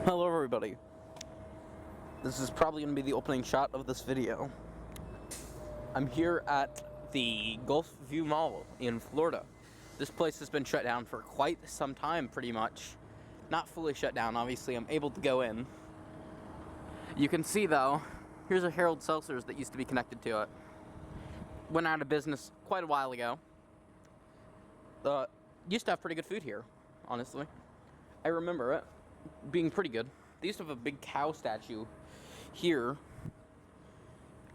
Hello everybody. This is probably going to be the opening shot of this video. I'm here at the Gulf View Mall in Florida. This place has been shut down for quite some time, pretty much. Not fully shut down, obviously. I'm able to go in. You can see though, here's a Harold Seltzers that used to be connected to it. Went out of business quite a while ago. Used to have pretty good food here, honestly. I remember it being pretty good. They used to have a big cow statue here,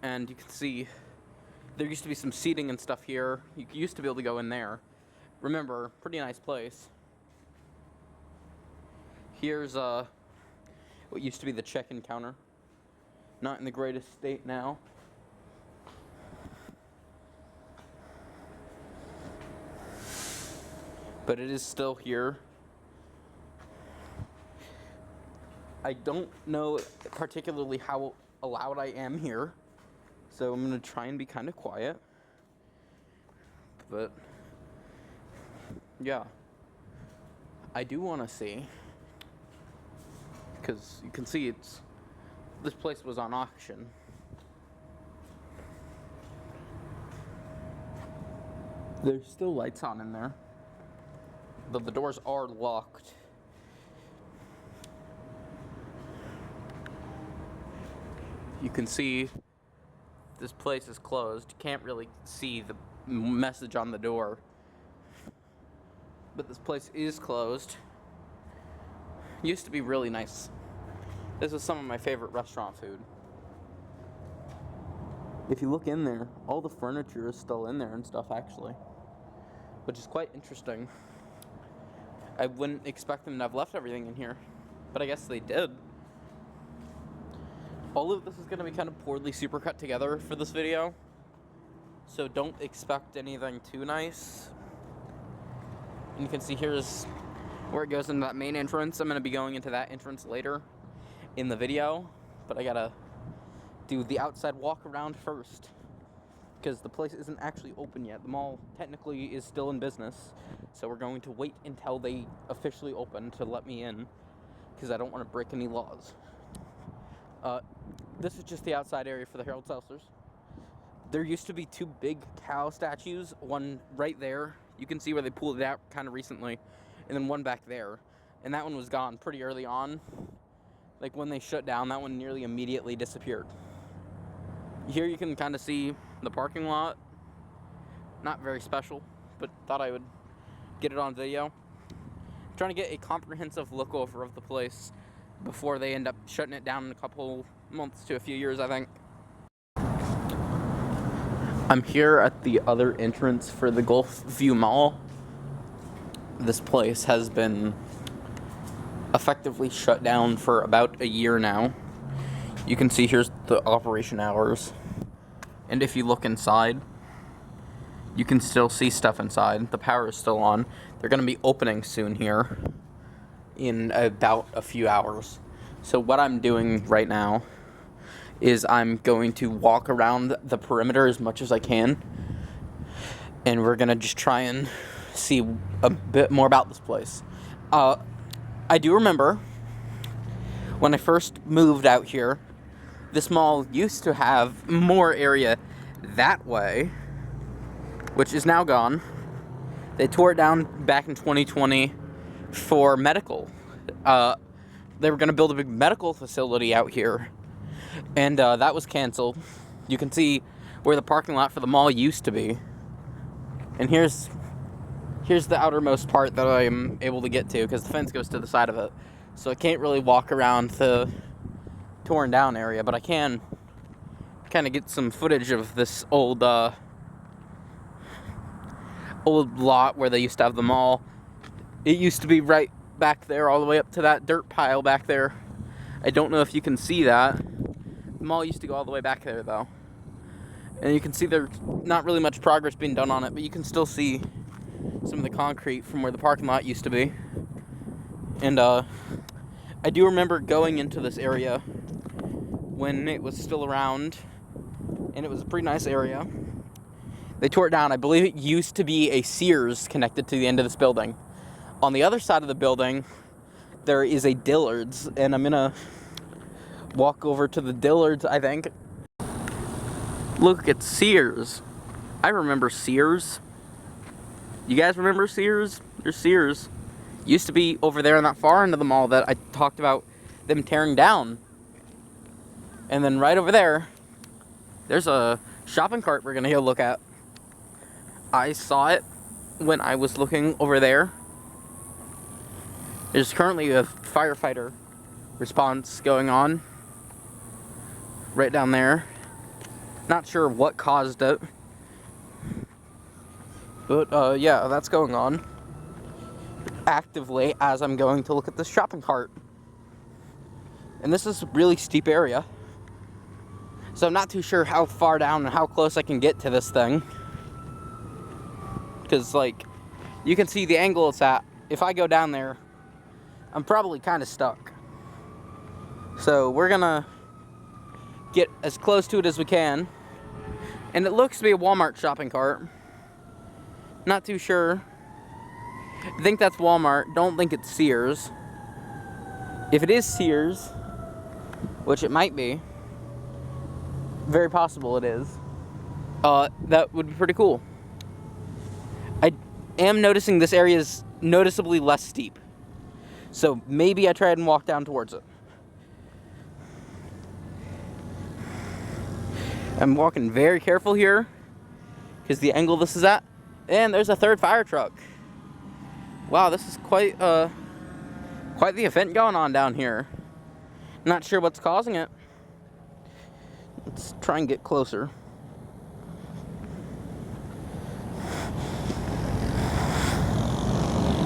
and you can see there used to be some seating and stuff here. You used to be able to go in there. Remember, pretty nice place. Here's what used to be the check-in counter. Not in the greatest state now. But it is still here. I don't know particularly how loud I am here, so I'm going to try and be kind of quiet. But, yeah. I do want to see, because you can see this place was on auction. There's still lights on in there, though the doors are locked. You can see this place is closed. You can't really see the message on the door, but this place is closed. Used to be really nice. This was some of my favorite restaurant food. If you look in there, all the furniture is still in there and stuff, actually, which is quite interesting. I wouldn't expect them to have left everything in here, but I guess they did. All of this is going to be kind of poorly supercut together for this video, so don't expect anything too nice. And you can see here's where it goes into that main entrance. I'm going to be going into that entrance later in the video, but I gotta do the outside walk around first, because the place isn't actually open yet. The mall technically is still in business, so we're going to wait until they officially open to let me in, because I don't want to break any laws. This is just the outside area for the Harold Seltzers. There used to be two big cow statues, one right there. You can see where they pulled it out kind of recently, and then one back there. And that one was gone pretty early on. Like when they shut down, that one nearly immediately disappeared. Here you can kind of see the parking lot. Not very special, but thought I would get it on video. I'm trying to get a comprehensive look over of the place before they end up shutting it down in a couple months to a few years, I think. I'm here at the other entrance for the Gulf View Mall. This place has been effectively shut down for about a year now. You can see here's the operation hours. And if you look inside, you can still see stuff inside. The power is still on. They're going to be opening soon here in about a few hours. So what I'm doing right now is I'm going to walk around the perimeter as much as I can, and we're gonna just try and see a bit more about this place. I do remember when I first moved out here, this mall used to have more area that way, which is now gone. They tore it down back in 2020 for medical. They were going to build a big medical facility out here, and that was canceled. You can see where the parking lot for the mall used to be. And here's the outermost part that I am able to get to, because the fence goes to the side of it. So I can't really walk around the torn down area, but I can kind of get some footage of this old lot where they used to have the mall. It used to be right back there, all the way up to that dirt pile back there. I don't know if you can see that. The mall used to go all the way back there, though. And you can see there's not really much progress being done on it, but you can still see some of the concrete from where the parking lot used to be. And I do remember going into this area when it was still around, and it was a pretty nice area. They tore it down. I believe it used to be a Sears connected to the end of this building. On the other side of the building, there is a Dillard's, and I'm gonna walk over to the Dillard's, I think. Look at Sears. I remember Sears. You guys remember Sears? There's Sears. Used to be over there on that far end of the mall that I talked about them tearing down. And then right over there, there's a shopping cart we're gonna go look at. I saw it when I was looking over there. There's currently a firefighter response going on right down there. Not sure what caused it. But yeah, that's going on actively as I'm going to look at this shopping cart. And this is a really steep area. So I'm not too sure how far down and how close I can get to this thing. Because, like, you can see the angle it's at. If I go down there, I'm probably kind of stuck. So we're gonna get as close to it as we can. And it looks to be a Walmart shopping cart. Not too sure. I think that's Walmart. Don't think it's Sears. If it is Sears, which it might be, very possible it is, that would be pretty cool. I am noticing this area is noticeably less steep. So maybe I try and walk down towards it. I'm walking very careful here because the angle this is at. And there's a third fire truck. Wow, this is quite the event going on down here. Not sure what's causing it. Let's try and get closer.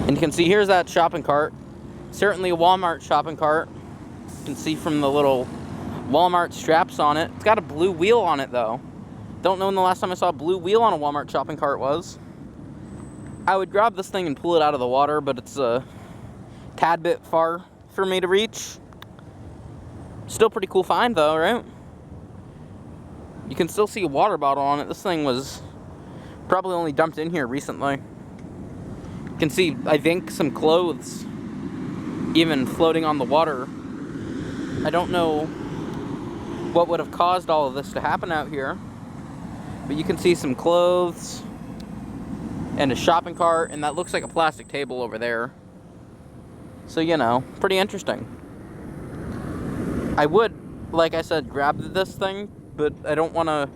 And you can see here's that shopping cart. Certainly a Walmart shopping cart. You can see from the little Walmart straps on it. It's got a blue wheel on it though. Don't know when the last time I saw a blue wheel on a Walmart shopping cart was. I would grab this thing and pull it out of the water, but it's a tad bit far for me to reach. Still pretty cool find though, right? You can still see a water bottle on it. This thing was probably only dumped in here recently. You can see, I think, some clothes even floating on the water. I don't know what would have caused all of this to happen out here, but you can see some clothes and a shopping cart, and that looks like a plastic table over there. So, you know, pretty interesting. I would, like I said, grab this thing, but I don't want to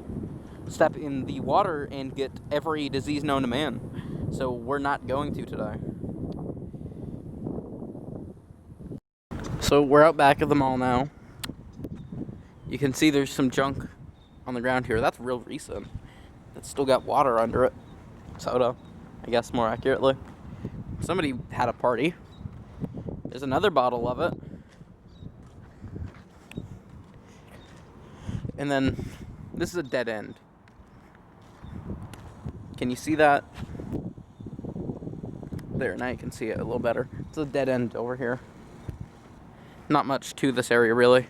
step in the water and get every disease known to man. So we're not going to today. So we're out back of the mall now. You can see there's some junk on the ground here. That's real recent. It's still got water under it. Soda, I guess more accurately. Somebody had a party. There's another bottle of it. And then this is a dead end. Can you see that? There, now you can see it a little better. It's a dead end over here. Not much to this area, really.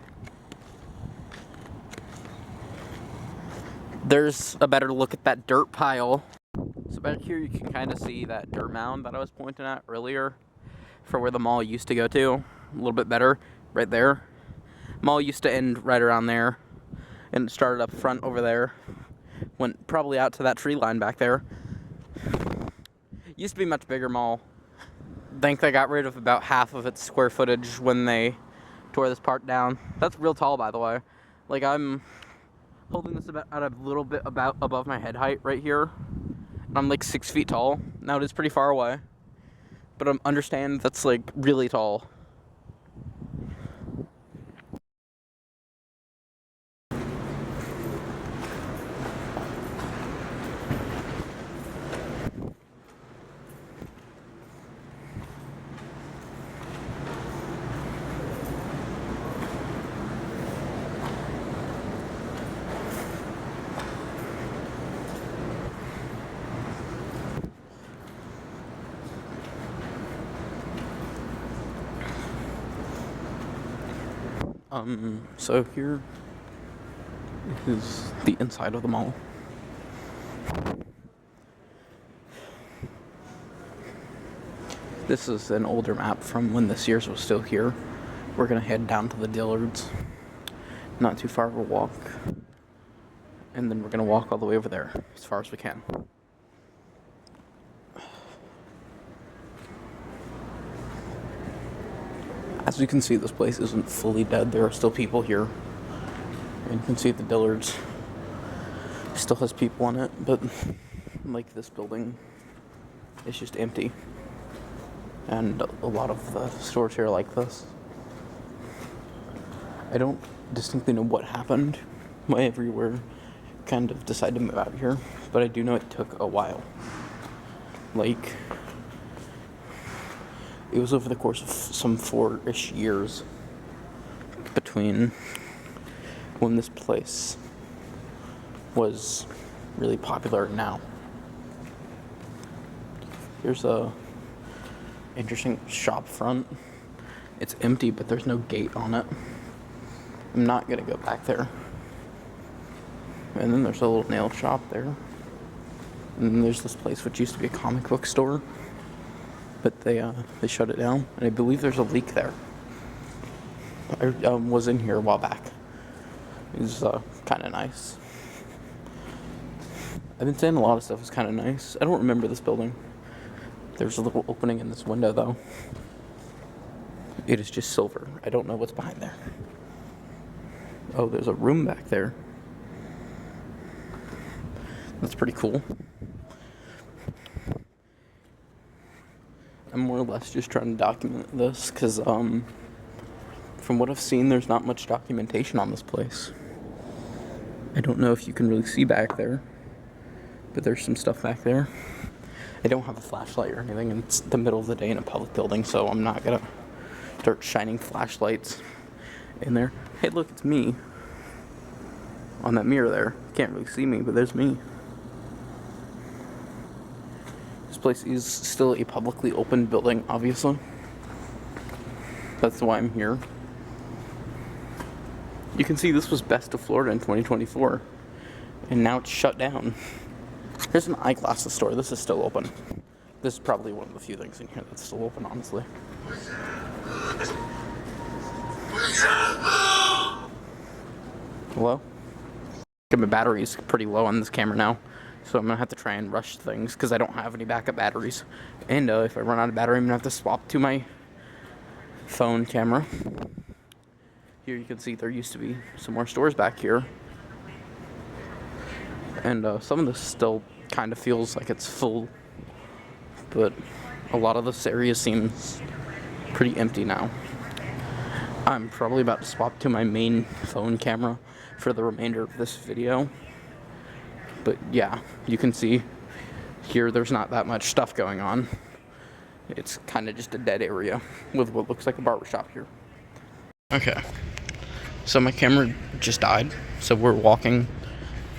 There's a better look at that dirt pile. So back here you can kind of see that dirt mound that I was pointing at earlier for where the mall used to go to. A little bit better, right there. Mall used to end right around there, and it started up front over there. Went probably out to that tree line back there. Used to be a much bigger mall. I think they got rid of about half of its square footage when they tore this part down. That's real tall, by the way. Like, I'm holding this about at a little bit about above my head height right here. And I'm like 6 feet tall. Now it is pretty far away, but I understand that's like really tall. So here is the inside of the mall. This is an older map from when the Sears was still here. We're gonna head down to the Dillards. Not too far of a walk. And then we're gonna walk all the way over there, as far as we can. As you can see, this place isn't fully dead. There are still people here. And you can see the Dillards still has people in it, but like this building is just empty. And a lot of the stores here are like this. I don't distinctly know what happened, why everywhere kind of decided to move out here, but I do know it took a while. Like, it was over the course of some 4-ish years between when this place was really popular and now. Here's a interesting shop front. It's empty, but there's no gate on it. I'm not gonna go back there. And then there's a little nail shop there. And then there's this place which used to be a comic book store, but they shut it down. And I believe there's a leak there. I was in here a while back. It was kind of nice. I've been saying a lot of stuff is kind of nice. I don't remember this building. There's a little opening in this window, though. It is just silver. I don't know what's behind there. Oh, there's a room back there. That's pretty cool. I'm more or less just trying to document this, because, from what I've seen, there's not much documentation on this place. I don't know if you can really see back there, but there's some stuff back there. I don't have a flashlight or anything, and it's the middle of the day in a public building, so I'm not gonna start shining flashlights in there. Hey, look, it's me. On that mirror there. You can't really see me, but there's me. This place is still a publicly open building, obviously. That's why I'm here. You can see this was Best of Florida in 2024, and now it's shut down. Here's an eyeglasses store. This is still open. This is probably one of the few things in here that's still open, honestly. Hello? My battery's pretty low on this camera now, so I'm gonna have to try and rush things because I don't have any backup batteries. And if I run out of battery, I'm gonna have to swap to my phone camera. Here you can see there used to be some more stores back here. And some of this still kind of feels like it's full, but a lot of this area seems pretty empty now. I'm probably about to swap to my main phone camera for the remainder of this video. But yeah, you can see here there's not that much stuff going on. It's kind of just a dead area with what looks like a barbershop here. Okay, so my camera just died, so we're walking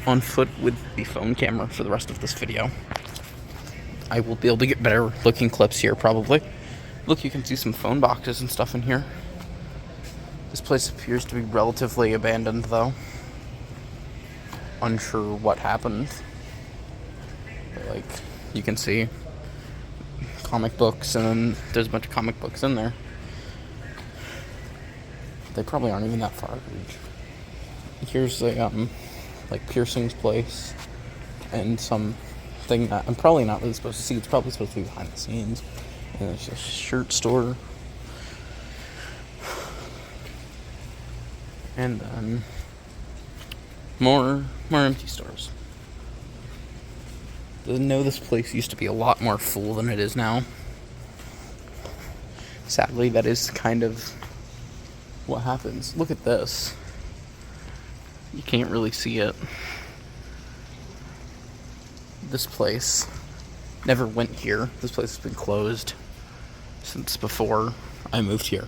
on foot with the phone camera for the rest of this video. I will be able to get better looking clips here probably. Look, you can see some phone boxes and stuff in here. This place appears to be relatively abandoned, though. Unsure what happened. But, like, you can see comic books, and then there's a bunch of comic books in there. They probably aren't even that far to reach. Here's a, like, piercings place, and some thing that I'm probably not really supposed to see. It's probably supposed to be behind the scenes. And there's a shirt store. And then more empty stores. I know this place used to be a lot more full than it is now. Sadly, that is kind of what happens. Look at this. You can't really see it. This place never went here. This place has been closed since before I moved here.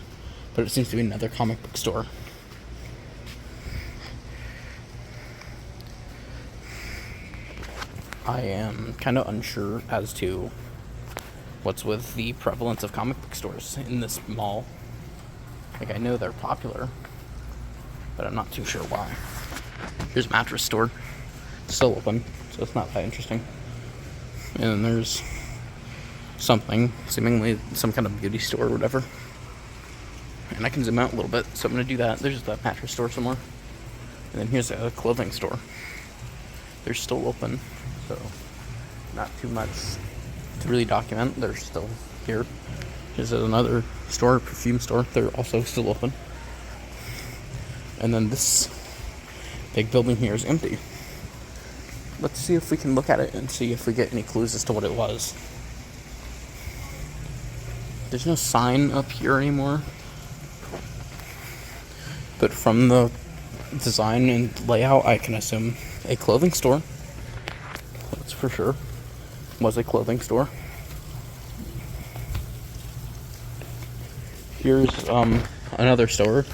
But it seems to be another comic book store. I am kind of unsure as to what's with the prevalence of comic book stores in this mall. Like, I know they're popular, but I'm not too sure why. Here's a mattress store. It's still open, so it's not that interesting. And then there's something, seemingly some kind of beauty store or whatever. And I can zoom out a little bit, so I'm gonna do that. There's the mattress store somewhere. And then here's a clothing store. They're still open, so not too much to really document. They're still here. Here's another store, perfume store. They're also still open. And then this big building here is empty. Let's see if we can look at it and see if we get any clues as to what it was. There's no sign up here anymore. But from the design and layout, I can assume a clothing store. That's for sure. Was a clothing store. Here's another store.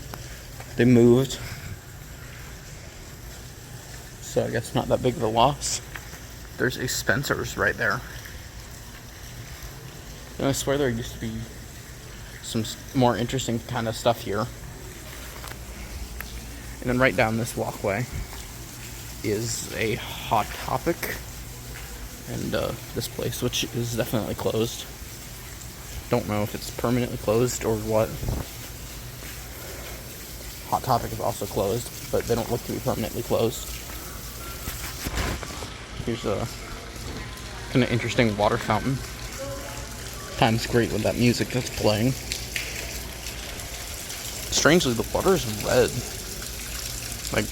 They moved, so I guess not that big of a loss. There's a Spencer's right there. And I swear there used to be some more interesting kind of stuff here. And then right down this walkway is a Hot Topic, and this place, which is definitely closed. Don't know if it's permanently closed or what. Hot Topic is also closed, but they don't look to be permanently closed. Here's a kind of interesting water fountain. Time's great with that music that's playing. Strangely, the water is red. Like,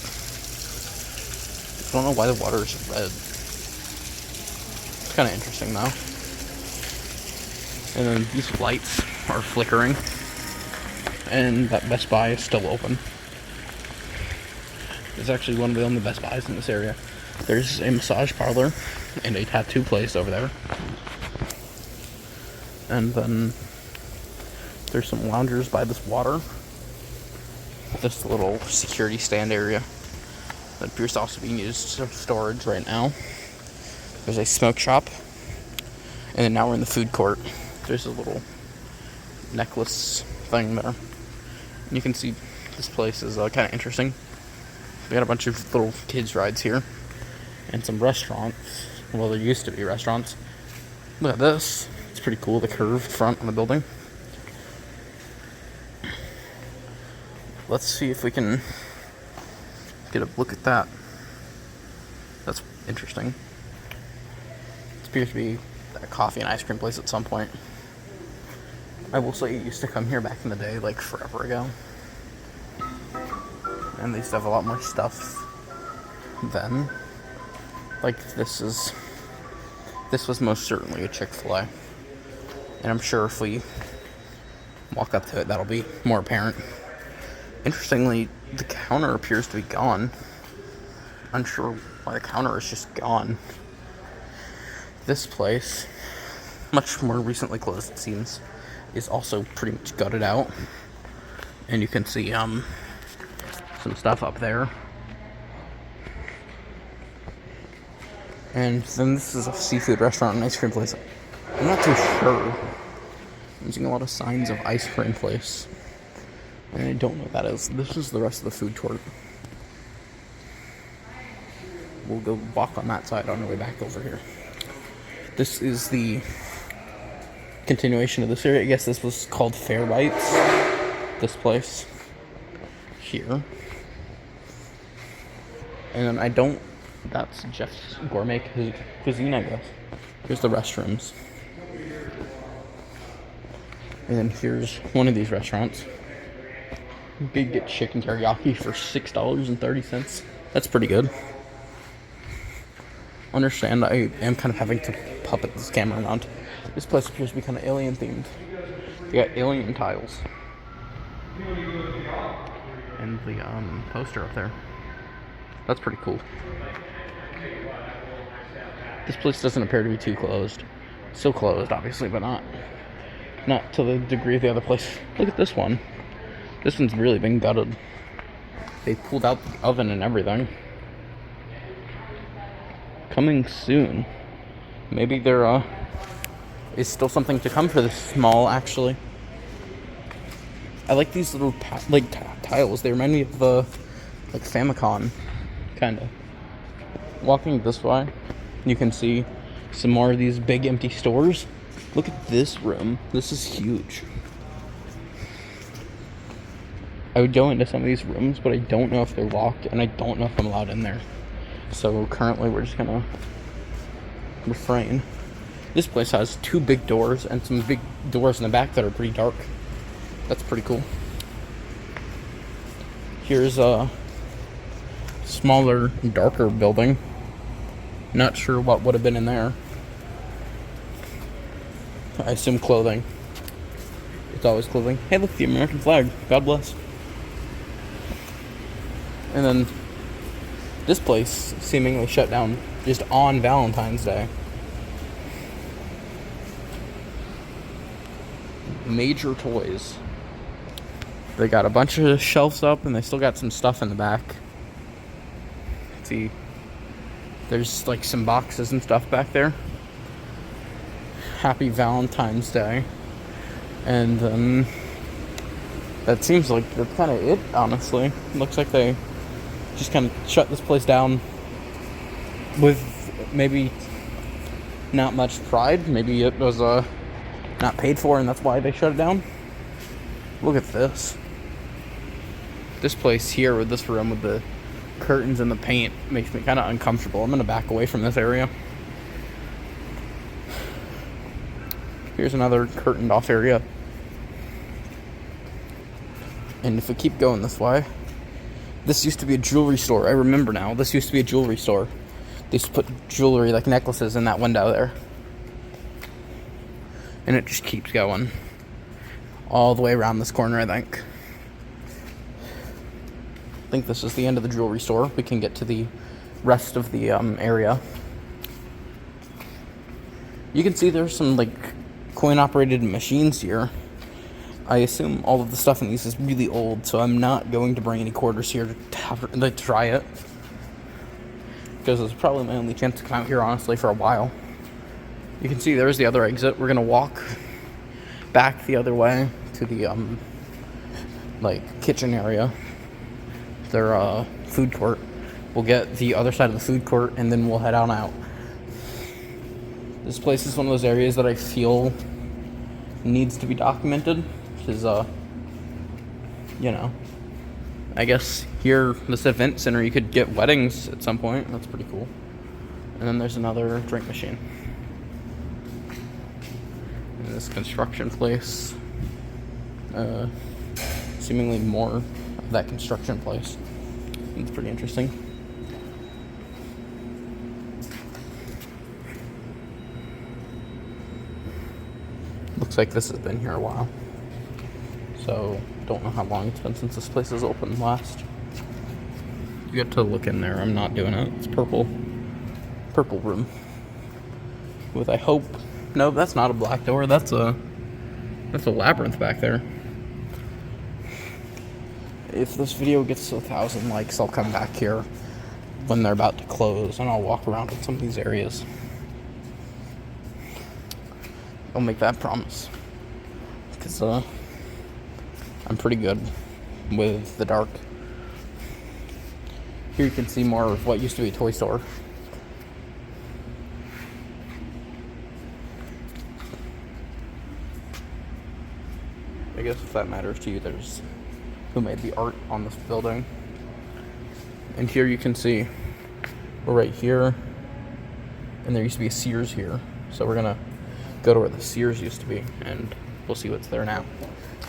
I don't know why the water is red. It's kind of interesting, though. And then these lights are flickering. And that Best Buy is still open. It's actually one of the only Best Buys in this area. There's a massage parlor and a tattoo place over there. And then there's some loungers by this water. This little security stand area that appears to also being used for storage right now. There's a smoke shop. And then now we're in the food court. There's a little necklace thing there. And you can see this place is kind of interesting. We got a bunch of little kids rides here. And some restaurants. Well, there used to be restaurants. Look at this. It's pretty cool, the curved front on the building. Let's see if we can get a look at that. That's interesting. It appears to be a coffee and ice cream place at some point. I will say it used to come here back in the day, like forever ago. And they used to have a lot more stuff then. Like this was most certainly a Chick-fil-A. And I'm sure if we walk up to it, that'll be more apparent. Interestingly, the counter appears to be gone. Unsure why the counter is just gone. This place, much more recently closed it seems, is also pretty much gutted out. And you can see some stuff up there. And then this is a seafood restaurant and ice cream place. I'm not too sure. I'm seeing a lot of signs of ice cream place. And I don't know what that is. This is the rest of the food court. We'll go walk on that side on our way back over here. This is the continuation of this area. I guess this was called Fair Bites. This place. Here. And then that's Jeff's Gourmet Cuisine, I guess. Here's the restrooms. And then here's one of these restaurants. You could get chicken teriyaki for $6.30. That's pretty good. Understand, I am kind of having to puppet this camera around. This place appears to be kind of alien themed. They got alien tiles. And the poster up there. That's pretty cool. This place doesn't appear to be too closed. Still closed, obviously, but not to the degree of the other place. Look at this one. This one's really been gutted. They pulled out the oven and everything. Coming soon. Maybe there is still something to come for this mall, actually. I like these little tiles. They remind me of the Famicom, kinda. Walking this way, you can see some more of these big empty stores. Look at this room. This is huge. I would go into some of these rooms, but I don't know if they're locked, and I don't know if I'm allowed in there. So currently we're just gonna refrain. This place has 2 big doors and some big doors in the back that are pretty dark. That's pretty cool. Here's a smaller, darker building. Not sure what would have been in there. I assume clothing. It's always clothing. Hey, look, the American flag. God bless. And then this place seemingly shut down just on Valentine's Day. Major Toys. They got a bunch of shelves up and they still got some stuff in the back. Let's see. There's like some boxes and stuff back there. Happy Valentine's Day. And that seems like that's kind of it, honestly. Looks like they just kind of shut this place down with maybe not much pride. Maybe it was not paid for and that's why they shut it down. Look at this. This place here with this room with the curtains and the paint makes me kind of uncomfortable. I'm going to back away from this area. Here's another curtained off area. And if we keep going this way, this used to be a jewelry store. I remember now. This used to be a jewelry store. They used to put jewelry, like necklaces, in that window there. And it just keeps going. All the way around this corner, I think. I think this is the end of the jewelry store. We can get to the rest of the area. You can see there's some, like, coin-operated machines here. I assume all of the stuff in these is really old, so I'm not going to bring any quarters here to try it. Because it's probably my only chance to come out here, honestly, for a while. You can see there's the other exit. We're going to walk back the other way to the, kitchen area. Their, food court. We'll get the other side of the food court, and then we'll head on out. This place is one of those areas that I feel needs to be documented. Because, I guess here, this event center, you could get weddings at some point. That's pretty cool. And then there's another drink machine. And this construction place. Seemingly more of that construction place. It's pretty interesting. Looks like this has been here a while. So, don't know how long it's been since this place was open last. You get to look in there. I'm not doing it. It's purple. Purple room. With, I hope... No, that's not a black door. That's a labyrinth back there. If this video gets to 1,000 likes, I'll come back here when they're about to close, and I'll walk around in some of these areas. I'll make that promise. Because, I'm pretty good with the dark. Here you can see more of what used to be a toy store. I guess if that matters to you, there's who made the art on this building. And here you can see we're right here, and there used to be a Sears here. So we're gonna go to where the Sears used to be, and we'll see what's there now.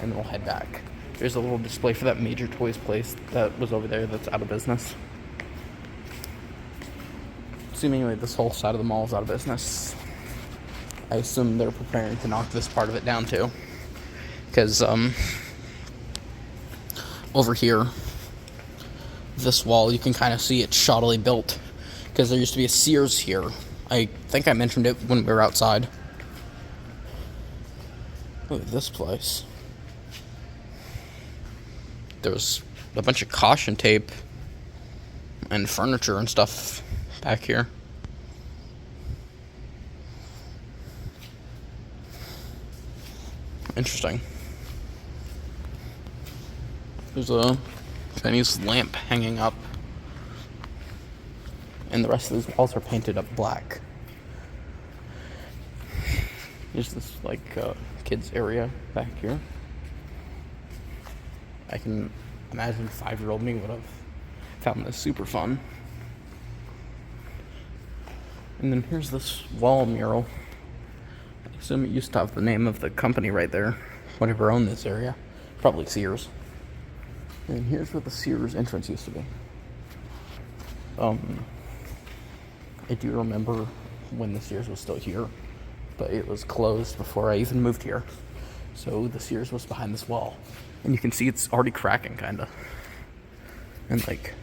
And then we'll head back. There's a little display for that Major Toys place that was over there that's out of business. Seemingly this whole side of the mall is out of business. I assume they're preparing to knock this part of it down too. Because, over here, this wall, you can kind of see it's shoddily built. Because there used to be a Sears here. I think I mentioned it when we were outside. Look at this place. There was a bunch of caution tape and furniture and stuff back here. Interesting. There's a Chinese lamp hanging up. And the rest of these walls are painted up black. Here's this like kids area back here. I can imagine 5-year-old me would have found this super fun. And then here's this wall mural. I assume it used to have the name of the company right there. Whatever owned this area. Probably Sears. And here's where the Sears entrance used to be. I do remember when the Sears was still here, but it was closed before I even moved here. So the Sears was behind this wall. And you can see it's already cracking, kinda. And like,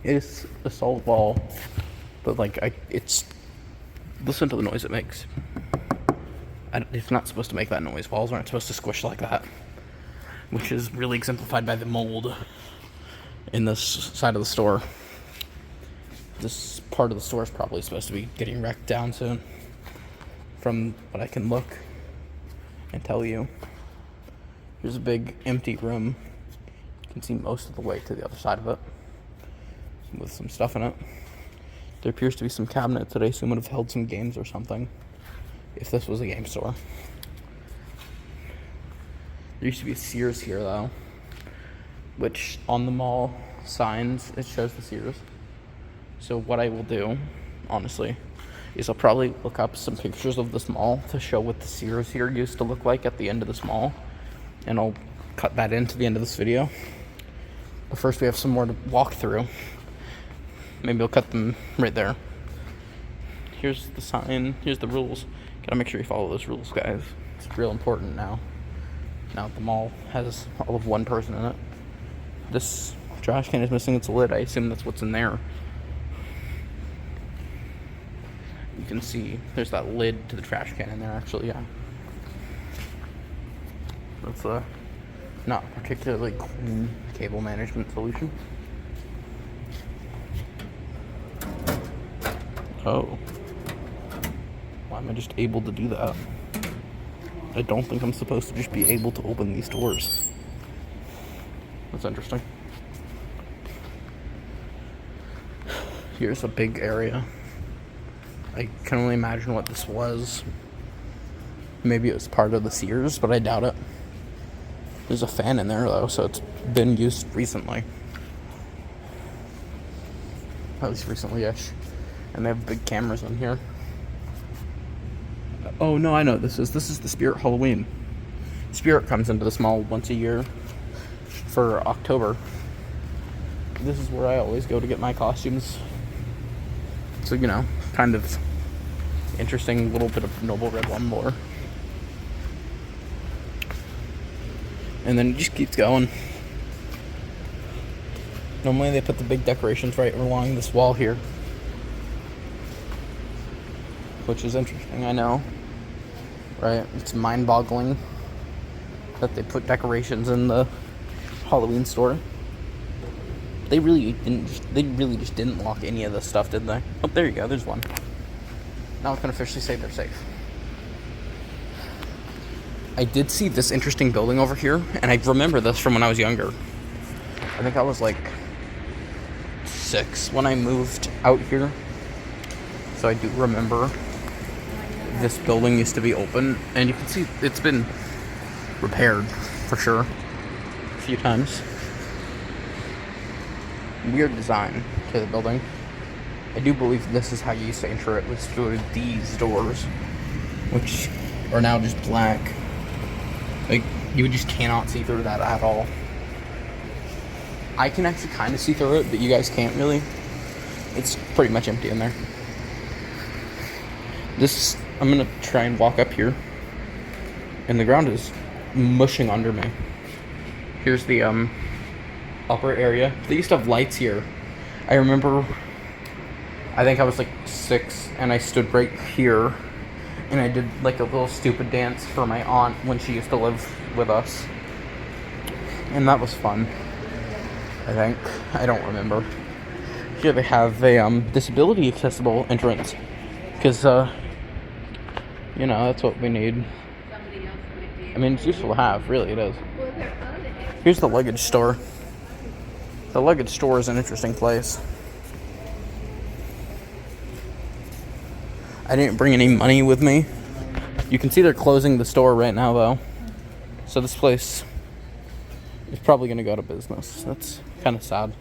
it is a solid wall, but like, it's, listen to the noise it makes. It's not supposed to make that noise. Walls aren't supposed to squish like that, which is really exemplified by the mold in this side of the store. This part of the store is probably supposed to be getting wrecked down soon, from what I can look and tell you. Here's a big empty room. You can see most of the way to the other side of it, with some stuff in it. There appears to be some cabinets that I assume would have held some games or something, if this was a game store. There used to be a Sears here though, which on the mall signs, it shows the Sears. So what I will do, honestly, is I'll probably look up some pictures of this mall to show what the Sears here used to look like at the end of this mall. And I'll cut that into the end of this video. But first we have some more to walk through. Maybe I'll cut them right there. Here's the sign, here's the rules. Gotta make sure you follow those rules, guys. It's real important now. Now the mall has all of one person in it. This trash can is missing its lid. I assume that's what's in there. You can see there's that lid to the trash can in there, actually, yeah. That's a not particularly clean cable management solution. Oh. Why am I just able to do that? I don't think I'm supposed to just be able to open these doors. That's interesting. Here's a big area. I can only imagine what this was. Maybe it was part of the Sears, but I doubt it. There's a fan in there though, so it's been used recently. At least recently-ish. And they have big cameras in here. Oh no, I know what this is. This is the Spirit Halloween. Spirit comes into this mall once a year for October. This is where I always go to get my costumes. So, you know, kind of interesting little bit of Noble Red One lore. And then it just keeps going. Normally they put the big decorations right along this wall here, which is interesting, I know. Right? It's mind-boggling that they put decorations in the Halloween store. They really just didn't lock any of this stuff, did they? Oh, there you go, there's one. Now I can officially say they're safe. I did see this interesting building over here, and I remember this from when I was younger. I think I was like 6 when I moved out here. So I do remember this building used to be open, and you can see it's been repaired for sure a few times. Weird design to the building. I do believe this is how you used to enter it, was through these doors, which are now just black. Like, you just cannot see through that at all. I can actually kind of see through it, but you guys can't really. It's pretty much empty in there. This, I'm gonna try and walk up here, and the ground is mushing under me. Here's the upper area. They used to have lights here. I remember, I think I was like 6, and I stood right here, and I did like a little stupid dance for my aunt when she used to live with us. And that was fun, I think. I don't remember. Here they have a disability accessible entrance, because you know, that's what we need. I mean, it's useful to have, really, it is. Here's the luggage store. The luggage store is an interesting place. I didn't bring any money with me, You can see they're closing the store right now, though. So this place is probably going to go out of business. That's kind of sad.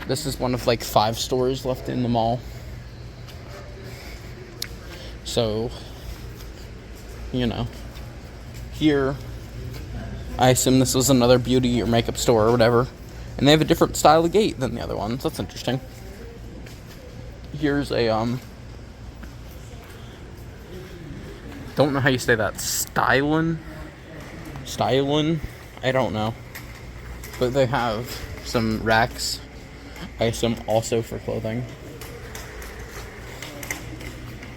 This is one of like 5 stores left in the mall. So, you know, here, I assume this was another beauty or makeup store or whatever. And they have a different style of gate than the other ones. That's interesting. Here's a, don't know how you say that. Stylin? I don't know. But they have some racks, I assume also for clothing.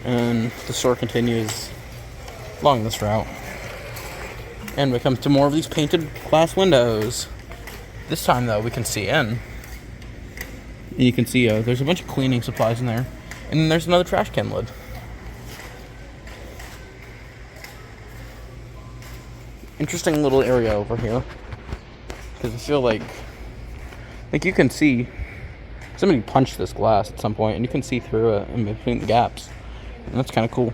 And the store continues along this route. And we come to more of these painted glass windows. This time, though, we can see in. And you can see there's a bunch of cleaning supplies in there. And then there's another trash can lid. Interesting little area over here. Because I feel like you can see somebody punched this glass at some point, and you can see through it in between the gaps. And that's kind of cool.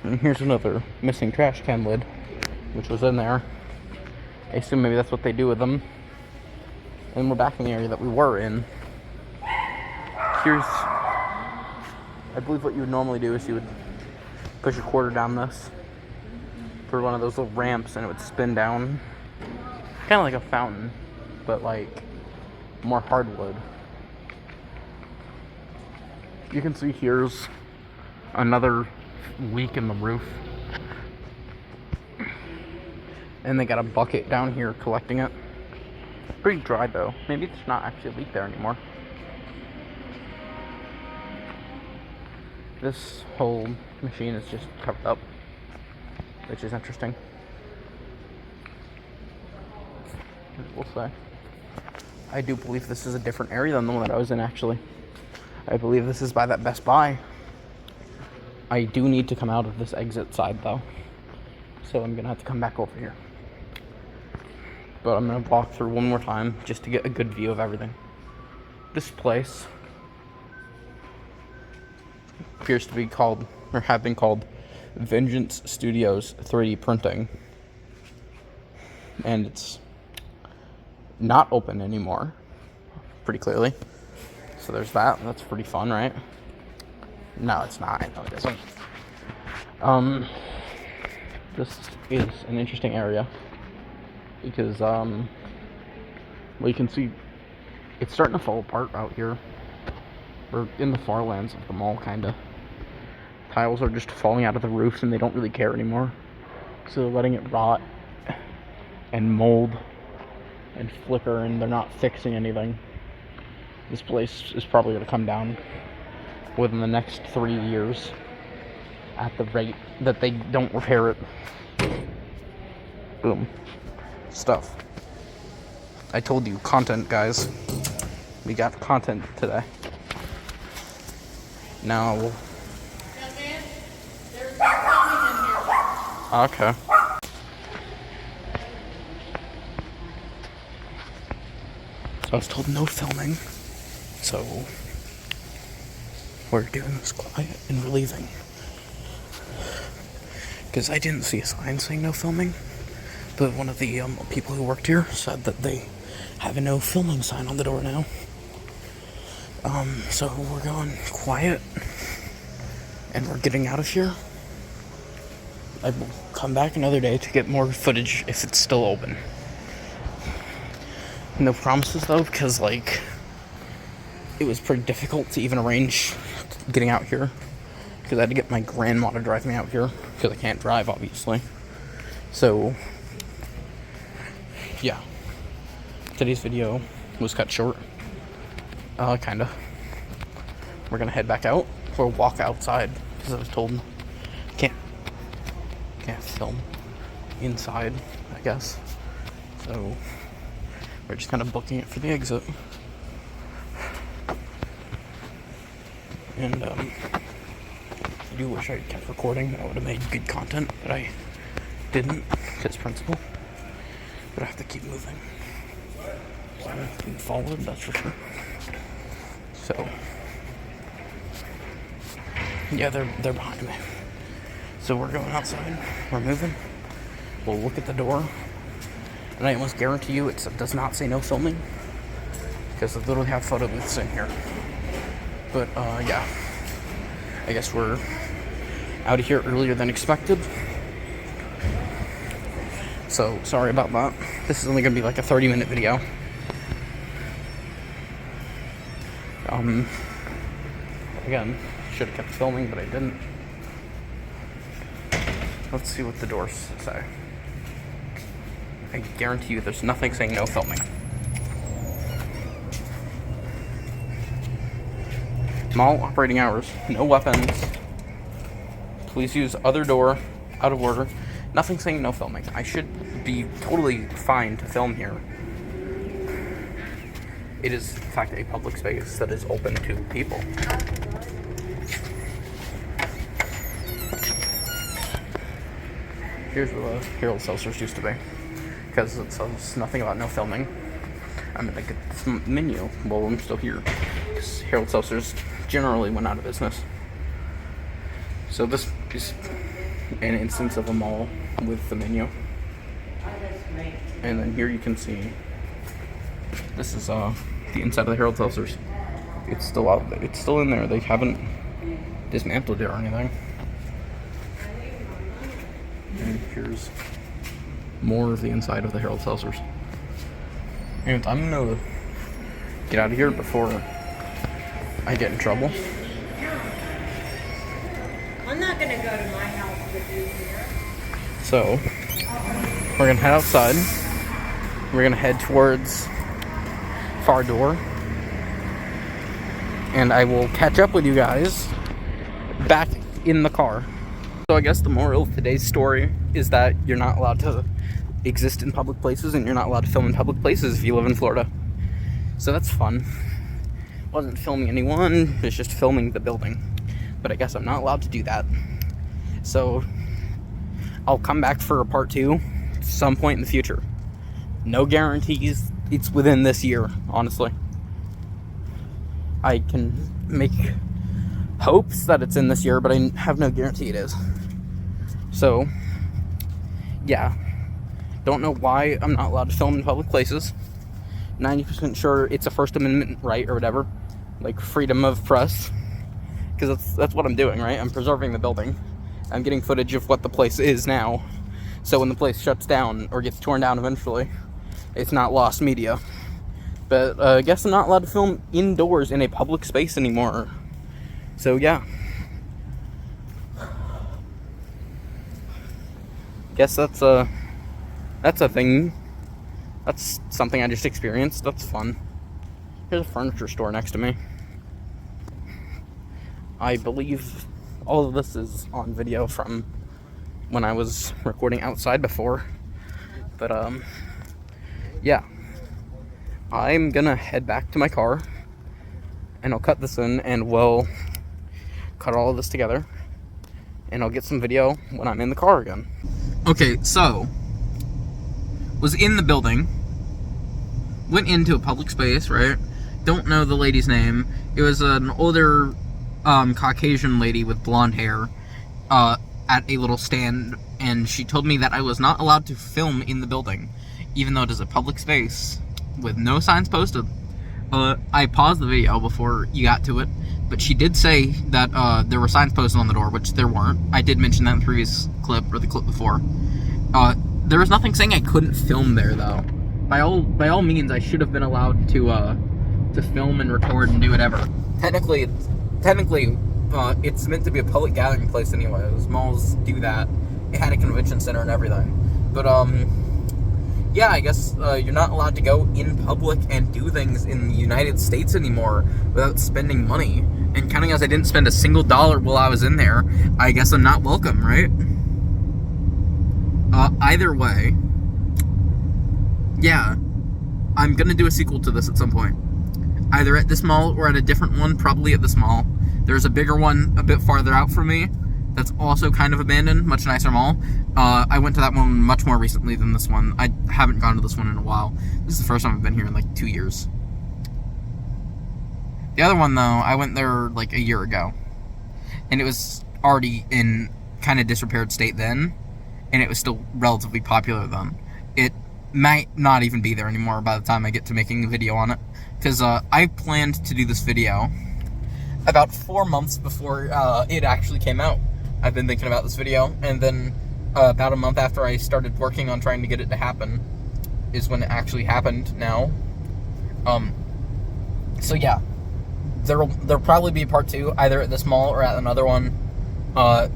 And here's another missing trash can lid, which was in there. I assume maybe that's what they do with them. And we're back in the area that we were in. Here's, I believe what you would normally do is you would push a quarter down this through one of those little ramps, and it would spin down. Kind of like a fountain, but like more hardwood. You can see here's another leak in the roof. And they got a bucket down here collecting it. Pretty dry though. Maybe there's not actually a leak there anymore. This whole machine is just covered up, which is interesting. We'll say. I do believe this is a different area than the one that I was in, actually. I believe this is by that Best Buy. I do need to come out of this exit side, though. So I'm going to have to come back over here. But I'm going to walk through one more time just to get a good view of everything. This place appears to be called, or have been called, Vengeance Studios 3D Printing. And it's not open anymore, pretty clearly. So there's that. That's pretty fun, right? No, it's not. No, it isn't. This is an interesting area because, well, you can see it's starting to fall apart out here. We're in the far lands of the mall, kinda. Tiles are just falling out of the roofs and they don't really care anymore. So they're letting it rot and mold and flicker, and they're not fixing anything. This place is probably going to come down within the next 3 years at the rate that they don't repair it. Boom. Stuff. I told you, content, guys. We got content today. Now. There's no filming in here. Okay. So I was told no filming. So we're doing this quiet and we're leaving. Because I didn't see a sign saying no filming. But one of the people who worked here said that they have a no filming sign on the door now. So we're going quiet. And we're getting out of here. I will come back another day to get more footage if it's still open. No promises though, because like it was pretty difficult to even arrange getting out here, because I had to get my grandma to drive me out here because I can't drive, obviously. So yeah, today's video was cut short. Kinda. We're gonna head back out or walk outside because I was told can't film inside, I guess. So we're just kind of booking it for the exit. And I do wish I kept recording. I would have made good content, but I didn't because principle. But I have to keep moving. So I'm being followed, that's for sure. So yeah, they're behind me. So we're going outside. We're moving. We'll look at the door. And I almost guarantee you it does not say no filming. Because they literally have photo booths in here. But, yeah. I guess we're out of here earlier than expected. So, sorry about that. This is only going to be like a 30-minute video. Again, should have kept filming, but I didn't. Let's see what the doors say. I guarantee you there's nothing saying no filming. Mall operating hours. No weapons. Please use other door. Out of order. Nothing saying no filming. I should be totally fine to film here. It is, in fact, a public space that is open to people. Here's where the Harold Seltzers used to be. Because it says nothing about no filming. I'm gonna get this menu while I'm still here. Because Harold Seltzers generally went out of business. So this is an instance of a mall with the menu. And then here you can see this is the inside of the Harold Seltzers. It's still out there. It's still in there. They haven't dismantled it or anything. And here's more of the inside of the Harold Seltzers. And I'm gonna get out of here before I get in trouble. I'm not gonna go to my house with you here. So, we're gonna head outside. We're gonna head towards Far Door. And I will catch up with you guys back in the car. So I guess the moral of today's story is that you're not allowed to exist in public places and you're not allowed to film in public places if you live in Florida. So that's fun. Wasn't filming anyone, it's just filming the building. But I guess I'm not allowed to do that. So I'll come back for a part 2 at some point in the future. No guarantees it's within this year, honestly. I can make hopes that it's in this year, but I have no guarantee it is. So, yeah. Don't know why I'm not allowed to film in public places. 90% sure it's a First Amendment right or whatever. Like freedom of press. Because that's what I'm doing, right? I'm preserving the building. I'm getting footage of what the place is now. So when the place shuts down or gets torn down eventually, it's not lost media. But I guess I'm not allowed to film indoors in a public space anymore. So yeah. Guess that's a thing. That's something I just experienced. That's fun. Here's a furniture store next to me. I believe all of this is on video from when I was recording outside before. But yeah. I'm gonna head back to my car and I'll cut this in and we'll cut all of this together and I'll get some video when I'm in the car again. Okay, so was in the building, went into a public space, right? Don't know the lady's name. It was an older Caucasian lady with blonde hair at a little stand, and she told me that I was not allowed to film in the building, even though it is a public space with no signs posted. I paused the video before you got to it, but she did say that there were signs posted on the door, which there weren't. I did mention that in the previous clip, or the clip before. There was nothing saying I couldn't film there, though. By all means, I should have been allowed to film and record and do whatever. Technically, it's meant to be a public gathering place anyways. Malls do that. It had a convention center and everything. But, yeah, I guess you're not allowed to go in public and do things in the United States anymore without spending money. And counting as I didn't spend a single dollar while I was in there, I guess I'm not welcome, right? Either way, yeah, I'm gonna do a sequel to this at some point. Either at this mall or at a different one, probably at this mall. There's a bigger one a bit farther out from me that's also kind of abandoned, much nicer mall. I went to that one much more recently than this one. I haven't gone to this one in a while. This is the first time I've been here in like 2 years. The other one, though, I went there like a year ago. And it was already in kind of disrepaired state then, and it was still relatively popular then. It might not even be there anymore by the time I get to making a video on it, because I planned to do this video about 4 months before it actually came out. I've been thinking about this video, and then about a month after I started working on trying to get it to happen is when it actually happened now. So yeah, there'll probably be part 2, either at this mall or at another one.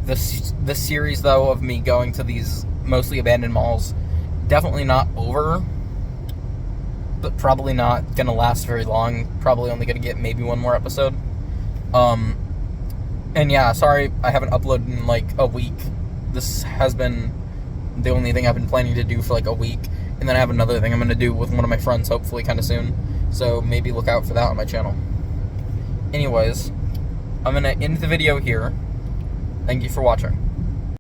This series, though, of me going to these mostly abandoned malls, definitely not over, but probably not gonna last very long. Probably only gonna get maybe one more episode. And yeah, sorry I haven't uploaded in like a week. This has been the only thing I've been planning to do for like a week, and then I have another thing I'm gonna do with one of my friends hopefully kind of soon, so maybe look out for that on my channel. Anyways, I'm gonna end the video here. Thank you for watching.